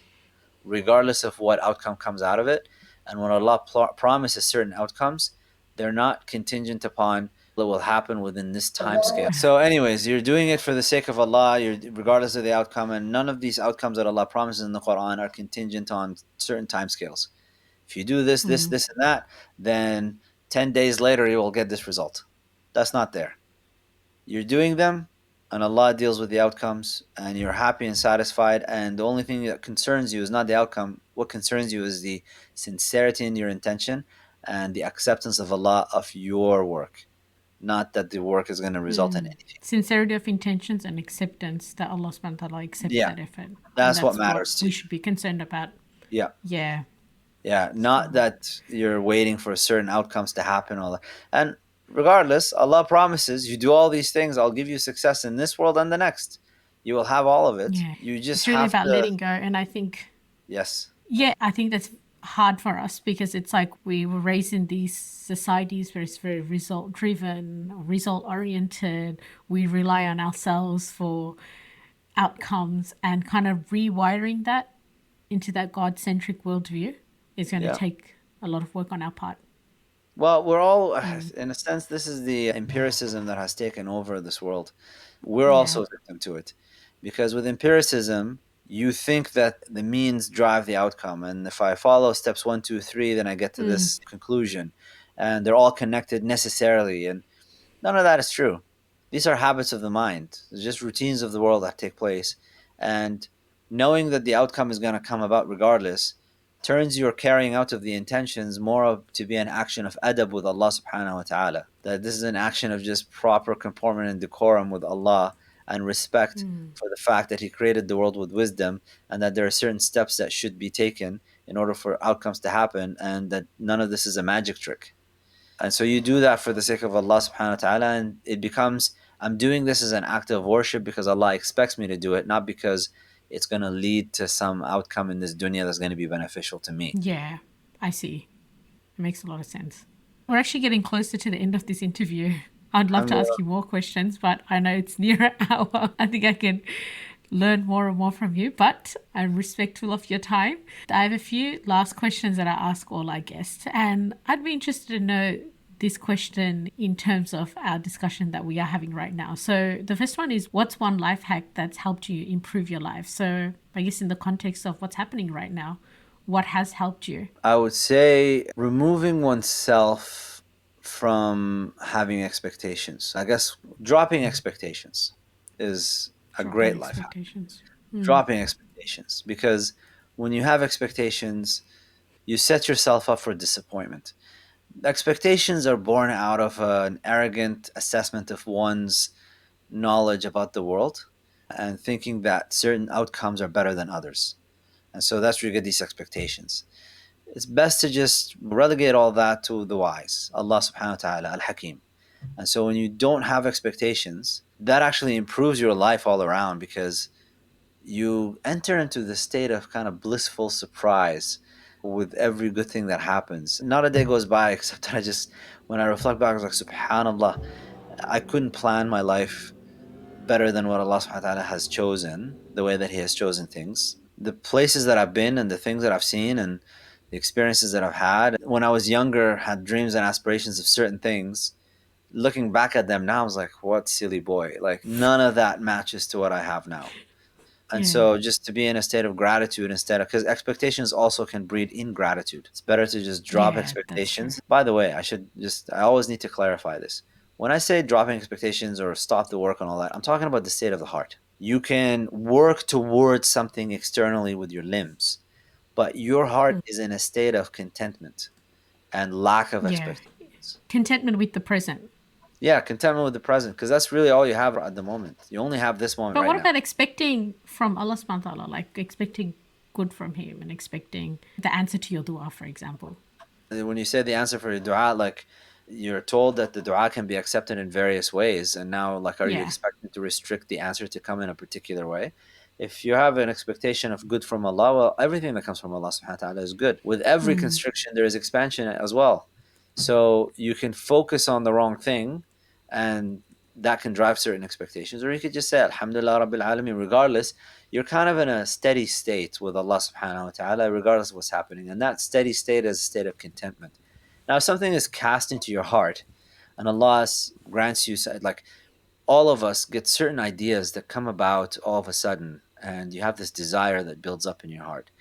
regardless of what outcome comes out of it. And when Allah promises certain outcomes, they're not contingent upon what will happen within this time scale. So, anyways, you're doing it for the sake of Allah, you're, regardless of the outcome, and none of these outcomes that Allah promises in the Quran are contingent on certain time scales. If you do this, this, mm. this, and that, then 10 days later you will get this result. That's not there. You're doing them, and Allah deals with the outcomes, and you're happy and satisfied, and the only thing that concerns you is not the outcome. What concerns you is the sincerity in your intention and the acceptance of Allah of your work, not that the work is going to result in anything. Sincerity of intentions and acceptance that Allah subhanahu wa ta'ala accepts Yeah, that effort. And that's what that's what matters to we you. should be concerned about. Yeah. Yeah. Yeah, not SubhanAllah. that you're waiting for certain outcomes to happen. All that. And regardless, Allah promises you do all these things, I'll give you success in this world and the next. You will have all of it. Yeah. You just It's really have about to, letting go. And I think, yes, yeah, I think that's hard for us because it's like we were raised in these societies where it's very result driven, result oriented. We rely on ourselves for outcomes, and kind of rewiring that into that God centric worldview is going to yeah. take a lot of work on our part. Well, we're all, Mm, in a sense, this is the empiricism that has taken over this world. We're yeah. also a victim to it. Because with empiricism, you think that the means drive the outcome. And if I follow steps one, two, three, then I get to Mm, this conclusion. And they're all connected necessarily. And none of that is true. These are habits of the mind, it's just routines of the world that take place. And knowing that the outcome is going to come about regardless turns your carrying out of the intentions more of to be an action of adab with Allah subhanahu wa ta'ala. That this is an action of just proper conformity and decorum with Allah, and respect for the fact that He created the world with wisdom, and that there are certain steps that should be taken in order for outcomes to happen, and that none of this is a magic trick. And so you do that for the sake of Allah subhanahu wa ta'ala, and it becomes, I'm doing this as an act of worship because Allah expects me to do it, not because it's going to lead to some outcome in this dunya that's going to be beneficial to me. yeah, I see. It makes a lot of sense. We're actually getting closer to the end of this interview. I'd love to ask Alhamdulillah. you more questions, but I know it's near an hour. I think I can learn more and more from you, but I'm respectful of your time. I have a few last questions that I ask all our guests, and I'd be interested to know this question in terms of our discussion that we are having right now. So the first one is, what's one life hack that's helped you improve your life? So I guess in the context of what's happening right now, what has helped you? I would say removing oneself from having expectations. I guess dropping expectations is a Dropping great life hack. expectations. Dropping expectations, because when you have expectations, you set yourself up for disappointment. Expectations are born out of an arrogant assessment of one's knowledge about the world and thinking that certain outcomes are better than others. And so that's where you get these expectations. It's best to just relegate all that to the wise, Allah subhanahu wa ta'ala, Al Hakim. And so when you don't have expectations, that actually improves your life all around, because you enter into the state of kind of blissful surprise with every good thing that happens. Not a day goes by except that when I reflect back, I was like, subhanallah, I couldn't plan my life better than what Allah subhanahu wa ta'ala has chosen, the way that He has chosen things. The places that I've been and the things that I've seen and the experiences that I've had. When I was younger, had dreams and aspirations of certain things. Looking back at them now, I was like, what silly boy. Like, none of that matches to what I have now. And Yeah. so just to be in a state of gratitude instead of, because expectations also can breed ingratitude. It's better to just drop Yeah, that's true. expectations. By the way, I always need to clarify this. When I say dropping expectations or stop the work and all that, I'm talking about the state of the heart. You can work towards something externally with your limbs, but your heart is in a state of contentment and lack of Yeah. expectations. Contentment with the present. Yeah, contentment with the present, because that's really all you have at the moment. You only have this moment But right what now. about expecting from Allah subhanahu wa ta'ala, like expecting good from Him and expecting the answer to your dua, for example? When you say the answer for your dua, like you're told that the dua can be accepted in various ways, and now like are you Yeah. expected to restrict the answer to come in a particular way? If you have an expectation of good from Allah, well, everything that comes from Allah subhanahu wa ta'ala is good. With every constriction there is expansion as well. So you can focus on the wrong thing, and that can drive certain expectations. Or you could just say Alhamdulillah Rabbil Alameen. Regardless, you're kind of in a steady state with Allah subhanahu wa ta'ala, regardless of what's happening. And that steady state is a state of contentment. Now, if something is cast into your heart and Allah grants you, like all of us get certain ideas that come about all of a sudden, and you have this desire that builds up in your heart.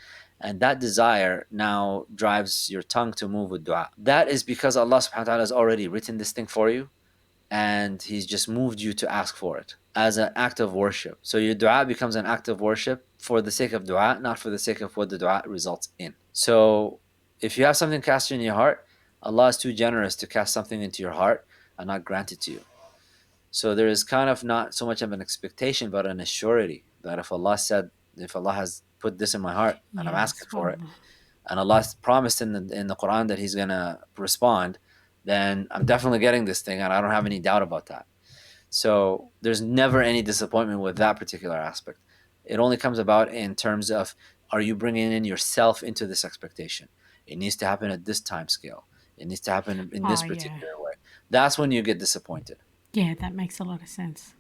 And that desire now drives your tongue to move with dua. That is because Allah subhanahu wa ta'ala has already written this thing for you, and He's just moved you to ask for it as an act of worship. So your dua becomes an act of worship for the sake of dua, not for the sake of what the dua results in. So if you have something cast in your heart, Allah is too generous to cast something into your heart and not grant it to you. So there is kind of not so much of an expectation, but an assurity that if Allah has put this in my heart and I'm Yeah, asking for it, subhanAllah. and Allah promised in the Quran that He's gonna respond, then I'm definitely getting this thing, and I don't have any doubt about that. So there's never any disappointment with that particular aspect. It only comes about in terms of, are you bringing in yourself into this expectation? It needs to happen at this time scale. It needs to happen in Oh, this yeah. particular way. That's when you get disappointed. Yeah, that makes a lot of sense.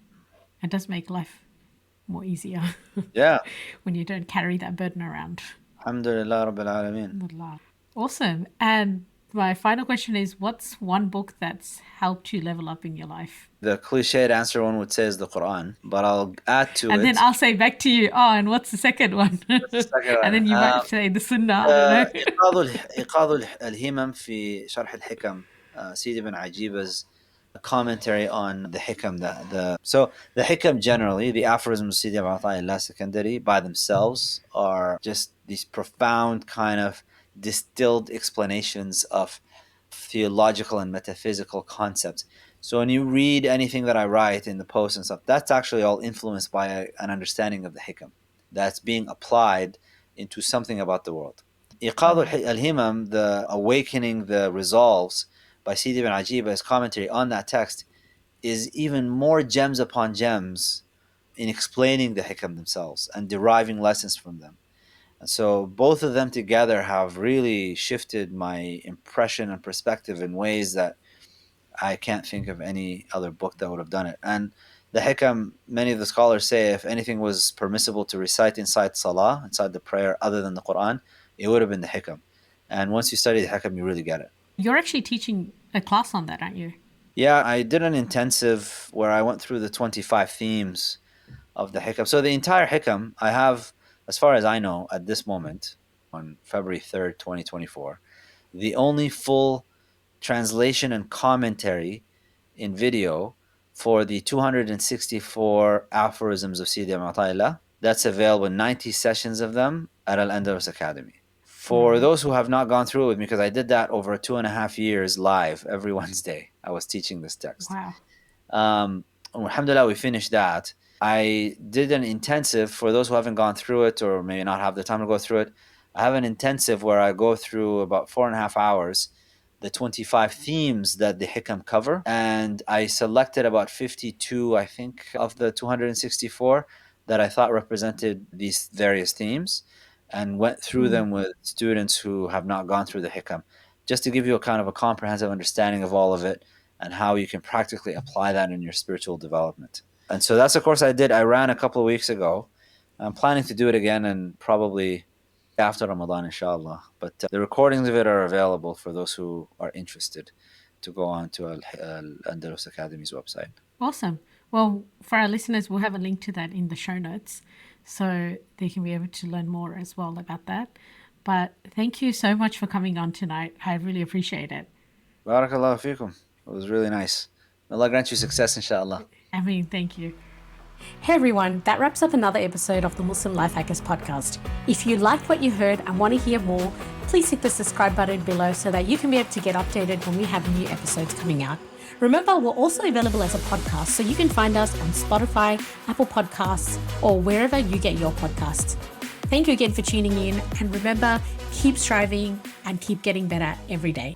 It does make life more easier Yeah. when you don't carry that burden around. Alhamdulillah Rabbil Alameen. Awesome. And my final question is, what's one book that's helped you level up in your life? The cliched answer one would say is the Quran, but I'll add to And then it. I'll say back to you, oh, and what's the second one? What's the second And one? then you might say the Sunnah. I don't know. إيقاظ الهمم في شرح الحكم, Sidi ibn Ajiba's commentary on the hikam. So the hikam generally, the aphorisms of Sidi ibn Ata'illah Secondary by themselves are just these profound kind of distilled explanations of theological and metaphysical concepts. So when you read anything that I write in the posts and stuff, that's actually all influenced by an understanding of the hikam that's being applied into something about the world. Iqad al-Himam, the awakening the resolves by Sidi ibn Ajiba's commentary on that text, is even more gems upon gems in explaining the hikam themselves and deriving lessons from them. And so both of them together have really shifted my impression and perspective in ways that I can't think of any other book that would have done it. And the hikam, many of the scholars say if anything was permissible to recite inside salah, inside the prayer, other than the Quran, it would have been the hikam. And once you study the hikam, you really get it. You're actually teaching a class on that, aren't you? Yeah, I did an intensive where I went through the 25 themes of the hikam. So the entire hikam, I have, as far as I know, at this moment, on February 3rd, 2024, the only full translation and commentary in video for the 264 aphorisms of Sidi Matayla. That's available, 90 sessions of them at Al Andalus Academy. For Right. those who have not gone through it with me, because I did that over 2.5 years live every Wednesday, I was teaching this text. Wow. Alhamdulillah, we finished that. I did an intensive for those who haven't gone through it or may not have the time to go through it. I have an intensive where I go through about 4.5 hours the 25 themes that the Hikam cover. And I selected about 52, I think, of the 264 that I thought represented these various themes and went through Mm. them with students who have not gone through the Hikam, just to give you a kind of a comprehensive understanding of all of it and how you can practically apply that in your spiritual development. And so that's a course I did. I ran a couple of weeks ago. I'm planning to do it again and probably after Ramadan, inshallah. But the recordings of it are available for those who are interested to go on to Al Andalus Academy's website. Awesome. Well, for our listeners, we'll have a link to that in the show notes so they can be able to learn more as well about that. But thank you so much for coming on tonight. I really appreciate it. Barakallahu fikum. It was really nice. Allah grant you success, inshallah. I mean, thank you. Hey everyone, that wraps up another episode of the Muslim Life Hackers podcast. If you liked what you heard and want to hear more, please hit the subscribe button below so that you can be able to get updated when we have new episodes coming out. Remember, we're also available as a podcast, so you can find us on Spotify, Apple Podcasts, or wherever you get your podcasts. Thank you again for tuning in, and remember, keep striving and keep getting better every day.